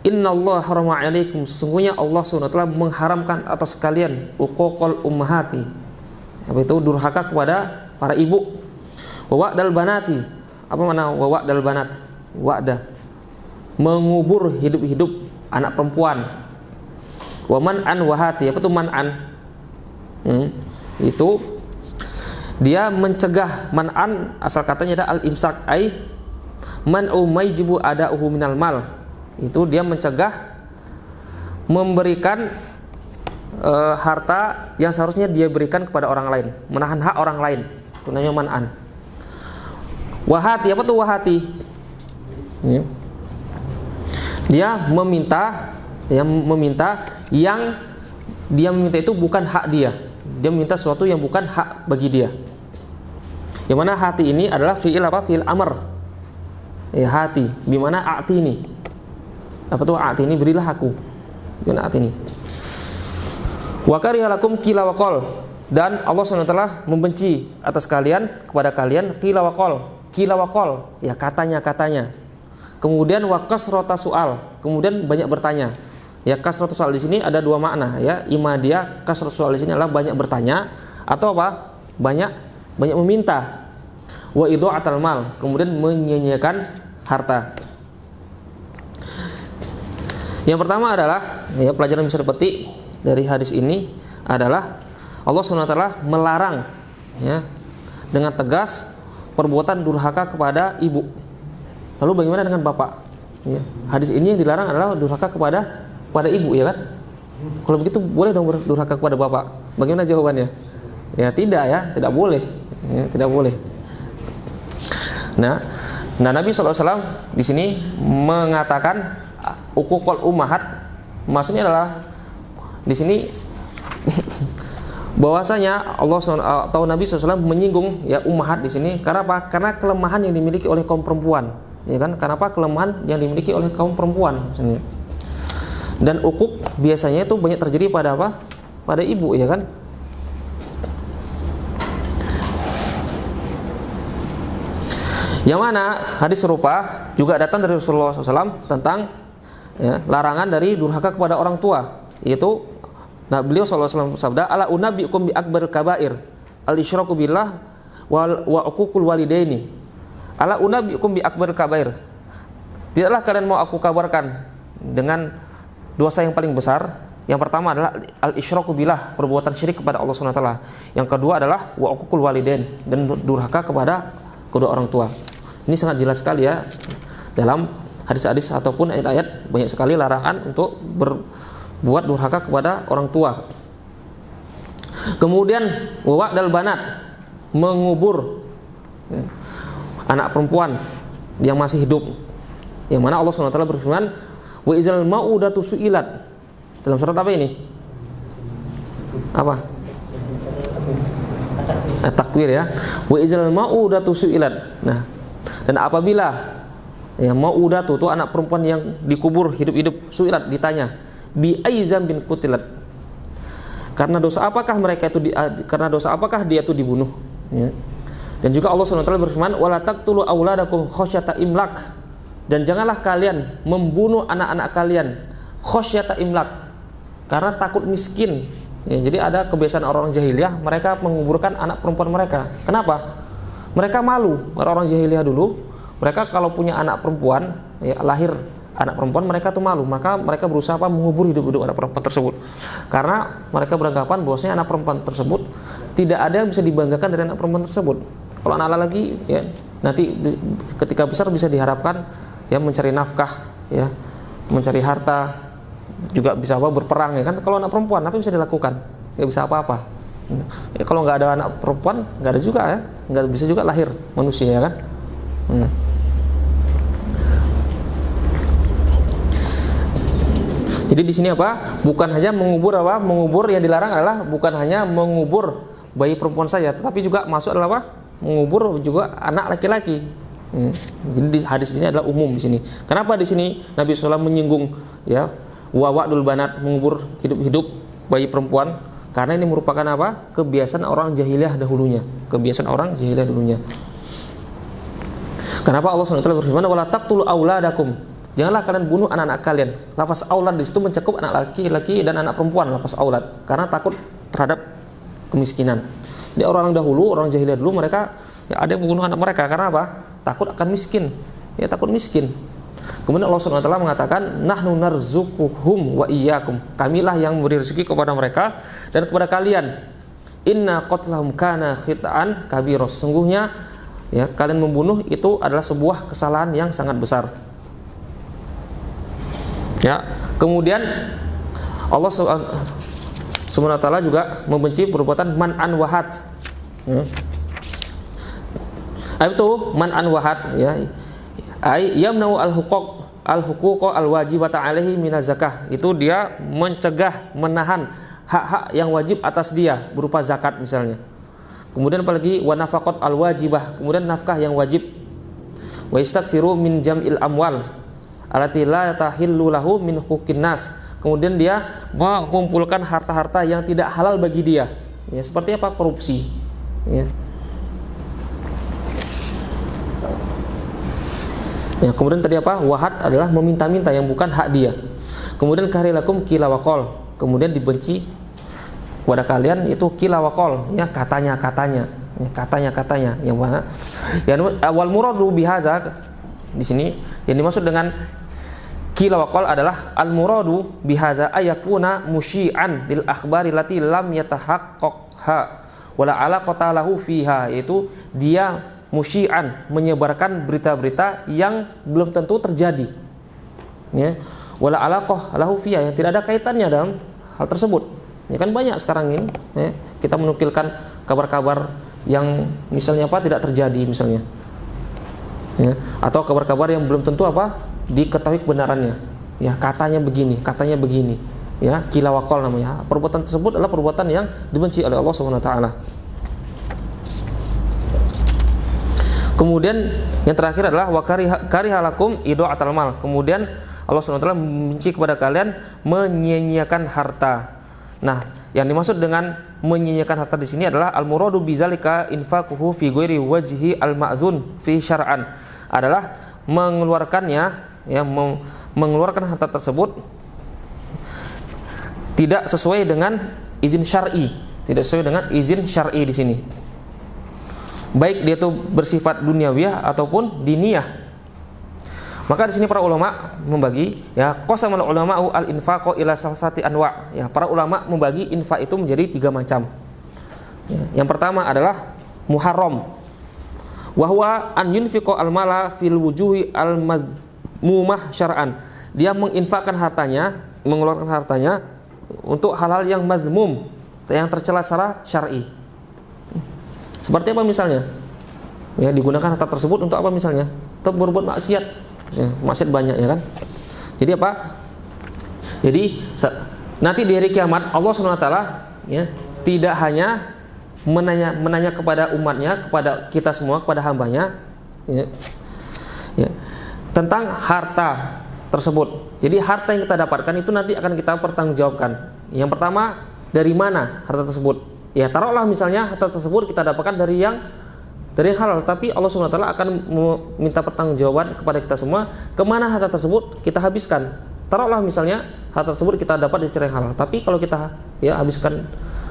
"Innallaha harama 'alaikum," sesungguhnya Allah Subhanahu wa taala mengharamkan atas kalian uququl ummahati, apa itu durhaka kepada para ibu, wa wa'dal banati. Apa makna wa wa'dal banat? Wa'da mengubur hidup-hidup anak perempuan. Wa man'an wahati, apa itu man'an? Itu dia mencegah. Man'an asal katanya ada al-imsak, ai man'u mayjibu ada'uhu minal mal. Itu dia mencegah memberikan harta yang seharusnya dia berikan kepada orang lain, menahan hak orang lain. Itu namanya man'an. Wahati, apa tuh wahati? Ya. Dia meminta yang dia meminta itu bukan hak dia. Dia meminta sesuatu yang bukan hak bagi dia. Yang mana hati ini adalah fi'il apa? Fi'il amr. Ya, hati. Bimana a'tini. Apa tuh a'tini? Berilah aku. Bimana a'tini. Wa kariha lakum qila wa qal. Dan Allah SWT membenci atas kalian, kepada kalian qila wa qal. Qila wa qal. Ya, katanya. Kemudian wa kasrata soal, kemudian banyak bertanya. Ya, kasratu soal di sini ada dua makna ya. Ima dia kasratu soal di sini adalah banyak bertanya atau apa? Banyak meminta. Wa idha'atal mal, kemudian menyia-nyiakan harta. Yang pertama adalah ya, pelajaran yang bisa dipetik dari hadis ini adalah Allah SWT melarang ya dengan tegas perbuatan durhaka kepada ibu. Lalu bagaimana dengan bapak? Ya, hadis ini yang dilarang adalah durhaka kepada ibu, ya kan? Kalau begitu boleh dong durhaka kepada bapak? Bagaimana jawabannya? Ya tidak boleh. Ya, tidak boleh. Nah Nabi SAW di sini mengatakan uququl ummahat, maksudnya adalah di sini bahwasanya Allah atau Nabi SAW menyinggung ya ummahat di sini karena apa? Karena kelemahan yang dimiliki oleh kaum perempuan. Ya kan? Kenapa kelemahan yang dimiliki oleh kaum perempuan? Dan uquq biasanya itu banyak terjadi pada apa? Pada ibu, ya kan? Yang mana hadis serupa juga datang dari Rasulullah SAW tentang ya, larangan dari durhaka kepada orang tua. Yaitu beliau SAW bersabda, "Ala unabbiukum bi akbaril kabair al-isyraku billah wa uququl walidaini." Ala unabbiukum bi akbaril kabair. Tidaklah kalian mau aku kabarkan dengan dosa yang paling besar. Yang pertama adalah al-isyraku billah, perbuatan syirik kepada Allah SWT. Yang kedua adalah wa uququl walidain, dan durhaka kepada kedua orang tua. Ini sangat jelas sekali ya dalam hadis-hadis ataupun ayat-ayat, banyak sekali larangan untuk berbuat durhaka kepada orang tua. Kemudian wa wa'dal banat, mengubur anak perempuan yang masih hidup, yang mana Allah SWT berfirman, wa izal ma'udatu su'ilat, dalam surat apa ini? Apa? At-Takwir ya. Wa izal ma'udatu su'ilat. Nah, dan apabila ya ma'udatu itu anak perempuan yang dikubur hidup-hidup, su'ilat, ditanya, bi aizam bin kutilat, karena dosa apakah dia itu dibunuh ya. Dan juga Allah SWT berfirman, wala taqtulu auladakum khasyata imlak, dan janganlah kalian membunuh anak-anak kalian khasyata imlak, karena takut miskin ya. Jadi ada kebiasaan orang jahiliyah, mereka menguburkan anak perempuan mereka. Kenapa? Mereka malu. Orang jahiliyah dulu, mereka kalau punya anak perempuan ya, lahir anak perempuan, mereka tuh malu, maka mereka berusaha mengubur hidup-hidup anak perempuan tersebut, karena mereka beranggapan bahwasanya anak perempuan tersebut tidak ada yang bisa dibanggakan dari anak perempuan tersebut. Kalau anak lagi ya nanti ketika besar bisa diharapkan ya mencari nafkah ya, mencari harta, juga bisa berperang ya kan. Kalau anak perempuan apa bisa dilakukan? Nggak bisa apa-apa ya. Kalau nggak ada anak perempuan nggak ada juga ya, nggak bisa juga lahir manusia ya kan. Jadi di sini apa? Bukan hanya mengubur apa? Mengubur yang dilarang adalah bukan hanya mengubur bayi perempuan saja, tetapi juga masuk adalah apa? Mengubur juga anak laki-laki. Jadi di hadis ini adalah umum di sini. Kenapa di sini Nabi SAW menyinggung ya wa'dul banat, mengubur hidup-hidup bayi perempuan? Karena ini merupakan apa? Kebiasaan orang jahiliyah dahulunya. Kebiasaan orang jahiliyah dahulunya. Kenapa Allah SWT berfirman wala taqtulu auladakum? Janganlah kalian bunuh anak-anak kalian. Lafaz aulad di situ mencakup anak laki-laki dan anak perempuan, lafaz aulad. Karena takut terhadap kemiskinan. Di orang dahulu, orang jahiliyah dulu mereka ya, ada yang membunuh anak mereka karena apa? Takut akan miskin. Ya takut miskin. Kemudian Allah SWT mengatakan nahnu narzuquhum wa iyyakum. Kamilah yang memberi rezeki kepada mereka dan kepada kalian. Inna qatlahum kana khita'an kabiros. Sungguhnya ya kalian membunuh itu adalah sebuah kesalahan yang sangat besar. Ya, kemudian Allah Subhanahu wa taala juga membenci perbuatan man'an wahat. Itu man'an wahat ya. Ai yamna'u al-huquq al-wajibata alaihi minaz zakah. Itu dia mencegah, menahan hak-hak yang wajib atas dia berupa zakat misalnya. Kemudian apalagi wa nafaqat al-wajibah, kemudian nafkah yang wajib. Wa istaksiru min jam'il amwal allati la tahillu lahu min huquqin nas. Kemudian dia mengumpulkan harta-harta yang tidak halal bagi dia. Ya, seperti apa? Korupsi. Ya. Ya, kemudian tadi apa? Wahat adalah meminta-minta yang bukan hak dia. Kemudian karilakum kila waqol. Kemudian dibenci kepada kalian itu kila waqol, ya katanya-katanya. Ya, katanya-katanya yang mana? Ya awal muradu bihaza di sini yang dimaksud dengan kila waqal adalah al-muradu bihaza ayakuna musyi'an lil akhbari lati lam yatahaqqaqha wala alaqata lahu fiha, yaitu dia musyi'an menyebarkan berita-berita yang belum tentu terjadi. Ya, wala alaqah lahu fiha, yang tidak ada kaitannya dalam hal tersebut. Ya kan banyak sekarang ini ya, kita menukilkan kabar-kabar yang misalnya apa tidak terjadi misalnya. Ya, atau kabar-kabar yang belum tentu apa diketahui kebenarannya. Ya, katanya begini, ya, kila waqal namanya. Perbuatan tersebut adalah perbuatan yang dibenci oleh Allah Subhanahu wa taala. Kemudian yang terakhir adalah wa karihalakum ida'atul mal. Kemudian Allah Subhanahu wa taala membenci kepada kalian menyia-nyiakan harta. Nah, yang dimaksud dengan menyia-nyiakan harta di sini adalah al-muradu bizalika infaquhu fi ghairi wajhi al-ma'zun fi syar'an. Adalah mengeluarkannya, ya, mengeluarkan harta tersebut tidak sesuai dengan izin syar'i, tidak sesuai dengan izin syar'i di sini. Baik dia itu bersifat duniawiyah ataupun diniyah. Maka di sini para ulama membagi, ya, qasamal ulama'u al-infaqo ila salasati anwa'. Ya, para ulama membagi infak itu menjadi 3 macam. Ya, yang pertama adalah muharram. Wa huwa an yunfiqo al-mala fil wujuhi al-mazmumah syar'an. Dia menginfakkan hartanya, mengeluarkan hartanya untuk hal-hal yang mazmum, yang tercela secara syar'i. Seperti apa misalnya? Ya, digunakan harta tersebut untuk apa misalnya? Untuk berbuat maksiat. Maksiat banyak, ya kan? Jadi apa? Jadi nanti di hari kiamat Allah SWT, ya, tidak hanya menanya kepada umatnya, kepada kita semua, kepada hambanya, ya, ya, tentang harta tersebut. Jadi harta yang kita dapatkan itu nanti akan kita pertanggungjawabkan. Yang pertama, dari mana harta tersebut? Ya, taruhlah misalnya harta tersebut kita dapatkan dari yang halal, tapi Allah SWT akan meminta pertanggungjawaban kepada kita semua, kemana harta tersebut kita habiskan. Taruhlah misalnya harta tersebut kita dapat dari cara yang halal, tapi kalau kita, ya, habiskan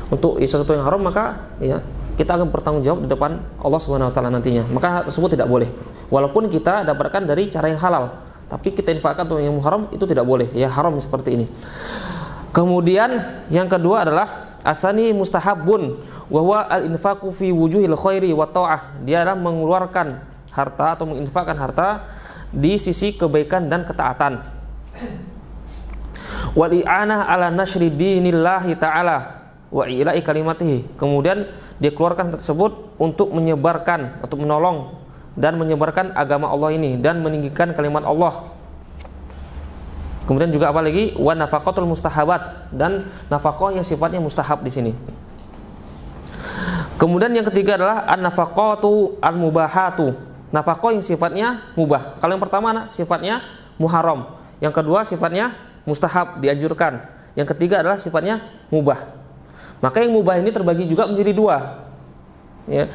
untuk sesuatu yang haram, maka, ya, kita akan bertanggung jawab di depan Allah SWT nantinya. Maka harta tersebut tidak boleh, walaupun kita dapatkan dari cara yang halal, tapi kita infakkan untuk yang haram, itu tidak boleh, ya, haram seperti ini. Kemudian yang kedua adalah asani mustahabun wa huwa al-infaqu fi wujuhil khairi wa ta'ah. Dia adalah mengeluarkan harta atau menginfakkan harta di sisi kebaikan dan ketaatan. Wal i'anah ala nashri dinillahi ta'ala wa ila'i kalimatihi. Kemudian dia keluarkan tersebut untuk menyebarkan, untuk menolong dan menyebarkan agama Allah ini dan meninggikan kalimat Allah. Kemudian juga apa lagi? Wa nafaqatul mustahabat, dan nafaqah yang sifatnya mustahab di sini. Kemudian yang ketiga adalah an-nafaqatu al-mubahatu, nafaqah yang sifatnya mubah. Kalau yang pertama sifatnya muharam, yang kedua sifatnya mustahab, dianjurkan. Yang ketiga adalah sifatnya mubah. Maka yang mubah ini terbagi juga menjadi dua. Ya.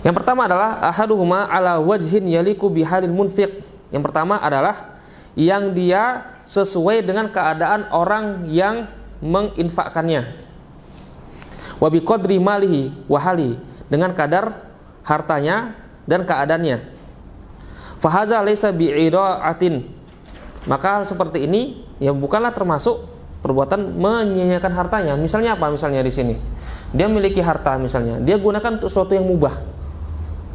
Yang pertama adalah ahaduhuma ala wajhin yaliku bihalil munfiq. Yang pertama adalah yang dia sesuai dengan keadaan orang yang menginfakkannya. Wa biqadri malihi wa hali, dengan kadar hartanya dan keadaannya. Fa hadza laisa bi'iraatin. Maka hal seperti ini ya bukanlah termasuk perbuatan menyia-nyiakan hartanya. Misalnya apa? Misalnya di sini dia memiliki harta, misalnya dia gunakan untuk sesuatu yang mubah.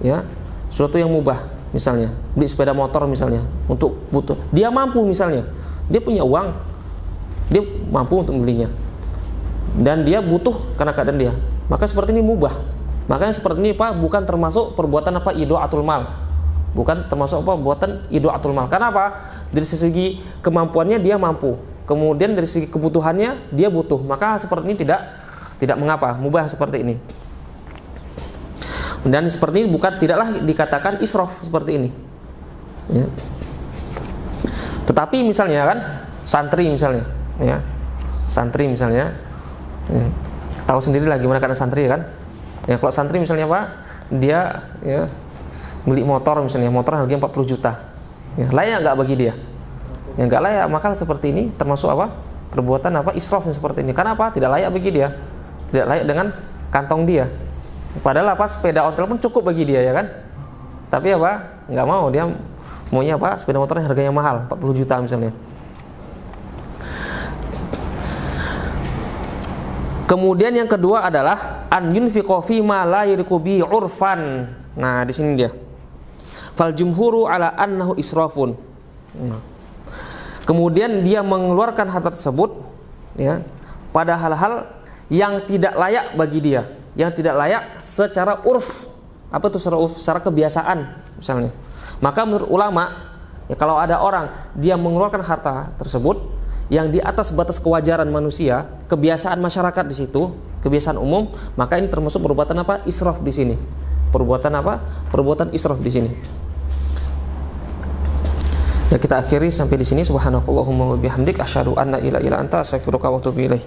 Ya, sesuatu yang mubah. Misalnya beli sepeda motor misalnya untuk butuh, dia mampu, misalnya dia punya uang, dia mampu untuk membelinya dan dia butuh karena keadaan dia, maka seperti ini mubah. Makanya seperti ini Pak bukan termasuk perbuatan apa idaatul mal, bukan termasuk apa perbuatan idaatul mal. Karena apa? Dari segi kemampuannya dia mampu, kemudian dari segi kebutuhannya dia butuh, maka seperti ini tidak mengapa, mubah seperti ini. Dan seperti ini bukan, tidaklah dikatakan israf seperti ini. Ya. Tetapi misalnya kan santri misalnya, ya, santri misalnya, ya, tahu sendiri lah gimana keadaan santri kan. Ya, kalau santri misalnya Pak, dia ya beli motor misalnya, motor harganya 40 juta. Ya, layak nggak bagi dia? Ya nggak layak, maka seperti ini termasuk apa? Perbuatan apa? Israf seperti ini. Karena apa? Tidak layak bagi dia, tidak layak dengan kantong dia. Padahal apa, sepeda ontel pun cukup bagi dia, ya kan? Tapi apa? Nggak mau, dia maunya apa? Sepeda motornya harganya mahal, 40 juta misalnya. Kemudian yang kedua adalah an yunfiqo fi ma la yuriku bi urfan. Nah, di sini dia. Fal jumhuru ala annahu israfun. Kemudian dia mengeluarkan harta tersebut ya pada hal-hal yang tidak layak bagi dia, yang tidak layak secara urf. Apa itu secara urf? Secara kebiasaan misalnya. Maka menurut ulama ya, kalau ada orang dia mengeluarkan harta tersebut yang di atas batas kewajaran manusia, kebiasaan masyarakat di situ, kebiasaan umum, maka ini termasuk perbuatan apa? Israf di sini. Perbuatan apa? Perbuatan israf di sini. Ya, kita akhiri sampai di sini. Subhanakallahumma wa bihamdik asyhadu an la ilaha illa anta astaghfiruka wa atubu ilaik.